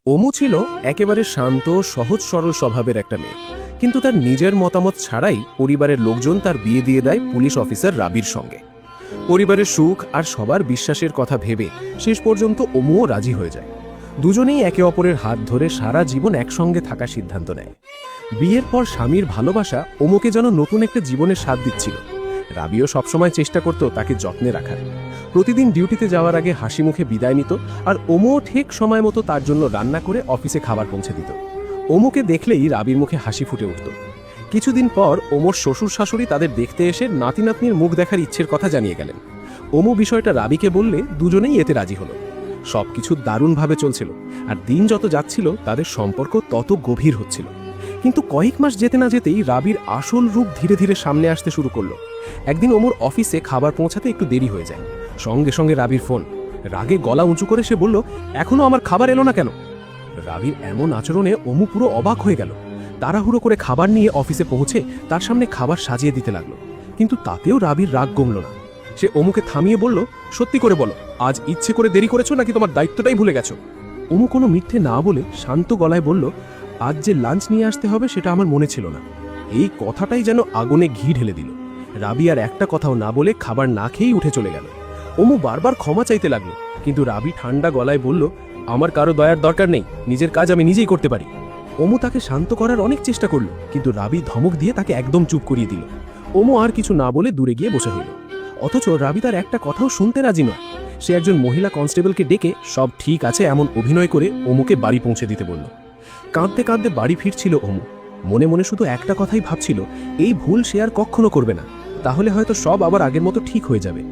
অমু ছিল একেবারে শান্ত সহজ সরল স্বভাবের একটা মেয়ে, কিন্তু তার নিজের মতামত ছাড়াই পরিবারের লোকজন তার বিয়ে দিয়ে দেয় পুলিশ অফিসার রাবির সঙ্গে। পরিবারের সুখ আর সবার বিশ্বাসের কথা ভেবে শেষ পর্যন্ত অমুও রাজি হয়ে যায়। দুজনেই একে অপরের হাত ধরে সারা জীবন একসঙ্গে থাকার সিদ্ধান্ত নেয়। বিয়ের পর স্বামীর ভালোবাসা অমুকে যেন নতুন একটা জীবনের স্বাদ দিচ্ছিল। রাবিও সবসময় চেষ্টা করত তাকে যত্নে রাখার। প্রতিদিন ডিউটিতে যাওয়ার আগে হাসি মুখে বিদায় নিত, আর অমুও ঠিক সময় মতো তার জন্য রান্না করে অফিসে খাবার পৌঁছে দিত। অমুকে দেখলেই রাবির মুখে হাসি ফুটে উঠত। কিছুদিন পর অমুর শ্বশুর শাশুড়ি তাদের দেখতে এসে নাতি নাতনির মুখ দেখার ইচ্ছের কথা জানিয়ে গেলেন। অমু বিষয়টা রাবিকে বললে দুজনেই এতে রাজি হলো। সবকিছু দারুণভাবে চলছিল, আর দিন যত যাচ্ছিল তাদের সম্পর্ক তত গভীর হচ্ছিল। কিন্তু কয়েক মাস যেতে না যেতেই রাবির আসল রূপ ধীরে ধীরে সামনে আসতে শুরু করলো। একদিন অমুর অফিসে খাবার পৌঁছাতে একটু দেরি হয়ে যায়। সঙ্গে সঙ্গে রাবির ফোন। রাগে গলা উঁচু করে সে বলল, এখনো আমার খাবার এলো না কেন? রাবির এমন আচরণে অমু পুরো অবাক হয়ে গেল। তাড়াহুড়ো করে খাবার নিয়ে অফিসে পৌঁছে তার সামনে খাবার সাজিয়ে দিতে লাগলো, কিন্তু তাতেও রাবির রাগ কমল না। সে অমুকে থামিয়ে বলল, সত্যি করে বলো, আজ ইচ্ছে করে দেরি করেছো নাকি তোমার দায়িত্বটাই ভুলে গেছো? অমু কোনো মিথ্যে না বলে শান্ত গলায় বলল, আজ যে লাঞ্চ নিয়ে আসতে হবে সেটা আমার মনে ছিল না। এই কথাটাই যেন আগুনে ঘি ঢেলে দিল। রাবি আর একটা কথাও না বলে খাবার না খেয়েই উঠে চলে গেল। অমু বারবার ক্ষমা চাইতে লাগলো, কিন্তু রাবি ঠান্ডা গলায় বলল, আমার কারো দয়ার দরকার নেই, নিজের কাজ আমি নিজেই করতে পারি। অমু তাকে শান্ত করার অনেক চেষ্টা করল, কিন্তু রাবি ধমক দিয়ে তাকে একদম চুপ করিয়ে দিল। অমু আর কিছু না বলে দূরে গিয়ে বসে হইল। অথচ রাবি তার একটা কথাও শুনতে রাজি নয়। সে একজন মহিলা কনস্টেবলকে ডেকে সব ঠিক আছে এমন অভিনয় করে অমুকে বাড়ি পৌঁছে দিতে বলল। কাঁদতে কাঁদতে বাড়ি ফিরছিল অমু। মনে মনে শুধু একটা কথাই ভাবছিল, এই ভুল সে আর কখনো করবে না, তাহলে হয়তো সব আবার আগের মতো ঠিক হয়ে যাবে।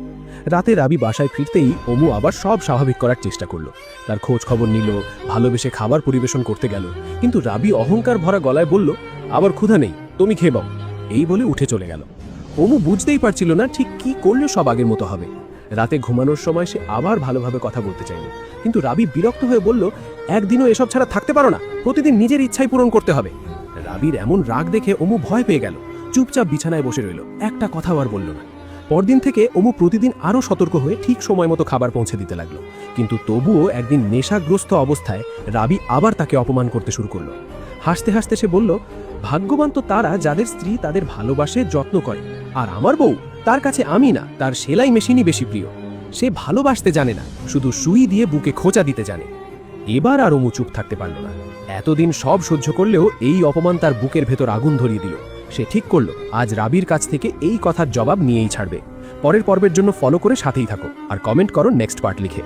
রাতে রাবি বাসায় ফিরতেই অমু আবার সব স্বাভাবিক করার চেষ্টা করলো। তার খোঁজ খবর নিল, ভালোবেসে খাবার পরিবেশন করতে গেল, কিন্তু রাবি অহংকার ভরা গলায় বলল, আবার ক্ষুধা নেই, তুমি খেয়ে বাও, এই বলে উঠে চলে গেল। অমু বুঝতেই পারছিল না ঠিক কি করলে সব আগের মতো হবে। রাতে ঘুমানোর সময় সে আবার ভালোভাবে কথা বলতে চাইল, কিন্তু রাবি বিরক্ত হয়ে বলল, একদিনও এসব ছাড়া থাকতে পারো না, প্রতিদিন নিজের ইচ্ছাই পূরণ করতে হবে। রাবির এমন রাগ দেখে অমু ভয় পেয়ে গেল, চুপচাপ বিছানায় বসে রইল, একটা কথাও আর বলল না। পরদিন থেকে অমু প্রতিদিন আরও সতর্ক হয়ে ঠিক সময় মতো খাবার পৌঁছে দিতে লাগলো, কিন্তু তবুও একদিন নেশাগ্রস্ত অবস্থায় রাবি আবার তাকে অপমান করতে শুরু করলো। হাসতে হাসতে সে বলল, ভাগ্যবান তো তারা যাদের স্ত্রী তাদের ভালোবাসে, যত্ন করে, আর আমার বউ, তার কাছে আমি না, তার সেলাই মেশিনই বেশি প্রিয়। সে ভালোবাসতে জানে না, শুধু সুই দিয়ে বুকে খোঁচা দিতে জানে। এবার আর অমু চুপ থাকতে পারল না। এতদিন সব সহ্য করলেও এই অপমান তার বুকের ভেতর আগুন ধরিয়ে দিল। সে ঠিক করল, আজ রাবির কাছ থেকে এই কথার জবাব নিয়েই ছাড়বে। পরের পর্বের জন্য ফলো করে সাথেই থাকো, আর কমেন্ট করো নেক্সট পার্ট লিখে।